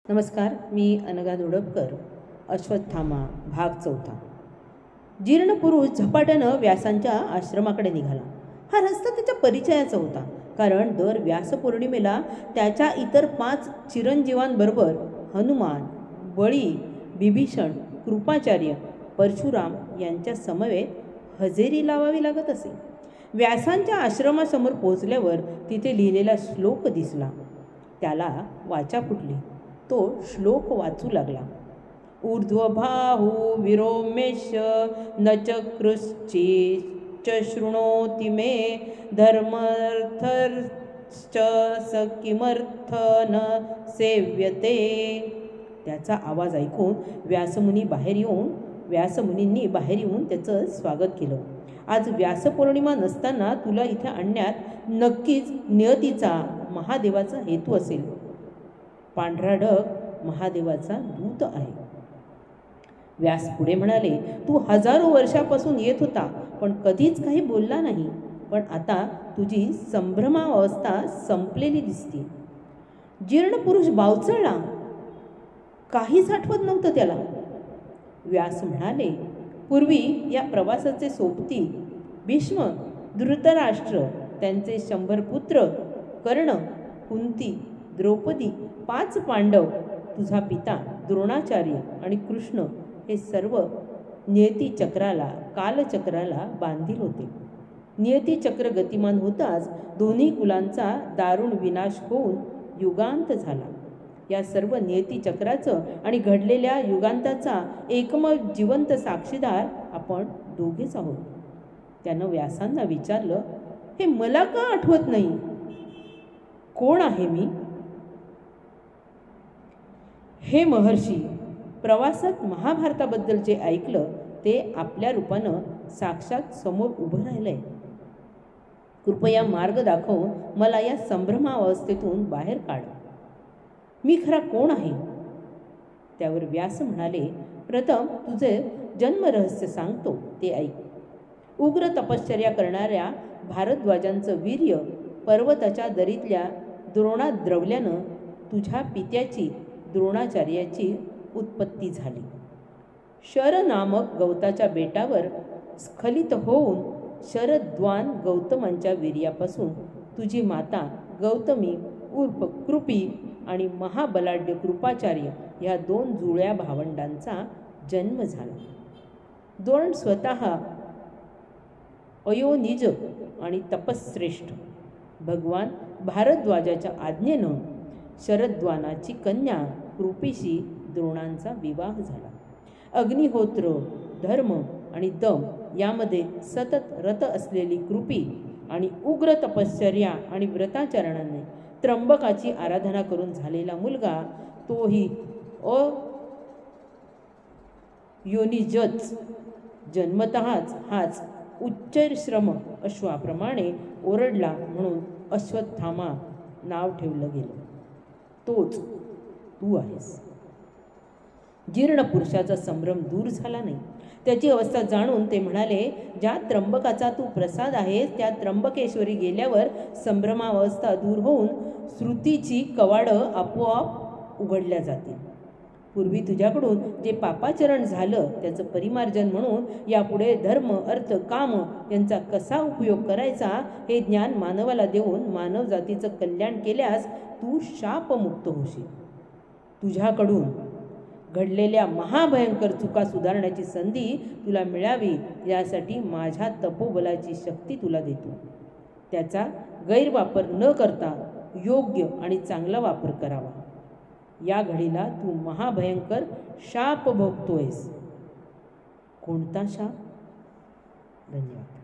नमस्कार, मी अनघा धोडपकर. अश्वत्थामा भाग 4. जीर्ण पुरुष झपाट्यानं व्यासांच्या आश्रमाकडे निघाला. हा रस्ता त्याच्या परिचयाचा होता, कारण दर व्यास पौर्णिमेला त्याच्या इतर 5 चिरंजीवांबरोबर हनुमान, बळी, बिभीषण, कृपाचार्य, परशुराम यांच्या समवेत हजेरी लावावी लागत असे. व्यासांच्या आश्रमासमोर पोहोचल्यावर तिथे लिहिलेला श्लोक दिसला. त्याला वाचा फुटली. तो श्लोक वाचू लागला. ऊर्ध्वबाहु विरोमेश न च कृश्चिच्च शृणोति मे धर्मर्थश्च स किमर्थ न सेव्यते. त्याचा आवाज ऐकून व्यासमुनींनी बाहेर येऊन त्याचं स्वागत केलं. आज व्यासपौर्णिमा नसताना तुला इथे आणण्यात नक्कीच नियतीचा, महादेवाचा हेतू असेल. पांढरा ढग महादेवाचा दूत आहे. व्यास पुढे म्हणाले, तू हजारो वर्षापासून येत होता, पण कधीच काही बोलला नाही. पण आता तुझी संभ्रमावस्था संपलेली दिसते. जीर्ण पुरुष बावचळला. काहीच आठवत नव्हतं त्याला. व्यास म्हणाले, पूर्वी या प्रवासाचे सोबती भीष्म, धृतराष्ट्र, त्यांचे 100 पुत्र, कर्ण, कुंती, द्रौपदी, 5 पांडव, तुझा पिता द्रोणाचार्य आणि कृष्ण हे सर्व नियतीचक्राला, कालचक्राला बांधील होते. नियतीचक्र गतिमान होताच दोन्ही कुलांचा दारुण विनाश होऊन युगांत झाला. या सर्व नियतीचक्राचं आणि घडलेल्या युगांताचा एकमेव जिवंत साक्षीदार आपण दोघेच आहोत. त्यानं व्यासांना विचारलं, हे मला का आठवत नाही? कोण आहे मी? हे महर्षी, प्रवासात महाभारताबद्दल जे ऐकलं ते आपल्या रूपानं साक्षात समोर उभं राहिलंय. कृपया मार्ग दाखवून मला या संभ्रमावस्थेतून बाहेर काढ. मी खरा कोण आहे? त्यावर व्यास म्हणाले, प्रथम तुझे जन्मरहस्य सांगतो, ते ऐक. उग्र तपश्चर्या करणाऱ्या भारद्वाजांचं वीर्य पर्वताच्या दरीतल्या द्रोणात द्रवल्यानं तुझ्या पित्याची, द्रोणाचार्याची उत्पत्ती झाली. शर नामक गवताच्या बेटावर स्खलित होऊन शरद्वान गौतमांच्या वीर्यापासून तुझी माता गौतमी उर्फ कृपी आणि महाबलाढ्य कृपाचार्य ह्या 2 जुळ्या भावंडांचा जन्म झाला. द्रोण स्वतः अयोनिज आणि तपश्रेष्ठ. भगवान भारद्वाजाच्या आज्ञेनं शरद्वानाची कन्या कृपीशी द्रोणांचा विवाह झाला. अग्निहोत्र, धर्म आणि दम यामध्ये सतत रत असलेली कृपी आणि उग्र तपश्चर्या आणि व्रताचरणाने त्र्यंबकाची आराधना करून झालेला मुलगा, तोही अयोनिजच. जन्मतःच हाच उच्चैःश्रम अश्वाप्रमाणे ओरडला म्हणून अश्वत्थामा नाव ठेवलं गेलं. तोच तू आहेस. जीर्ण पुरुषाचा संभ्रम दूर झाला नाही. त्याची अवस्था जाणून ते म्हणाले, ज्या त्र्यंबकाचा तू प्रसाद आहेस त्या त्र्यंबकेश्वरी गेल्यावर संभ्रमावस्था दूर होऊन श्रुतीची कवाडं आपोआप उघडल्या जातील. पूर्वी तुझ्याकडून जे पापाचरण झालं त्याचं परिमार्जन म्हणून यापुढे धर्म, अर्थ, काम यांचा कसा उपयोग करायचा हे ज्ञान मानवाला देऊन मानव जातीचं कल्याण केल्यास तू शापमुक्त होशील. तुझ्याकडून घडलेल्या महाभयंकर चुका सुधारण्याची संधी तुला मिळावी यासाठी माझ्या तपोबलाची शक्ती तुला देतो. त्याचा गैरवापर न करता योग्य आणि चांगला वापर करावा. या घडीला तू महाभयंकर शाप भोगतोयस. कोणता शाप? धन्यवाद.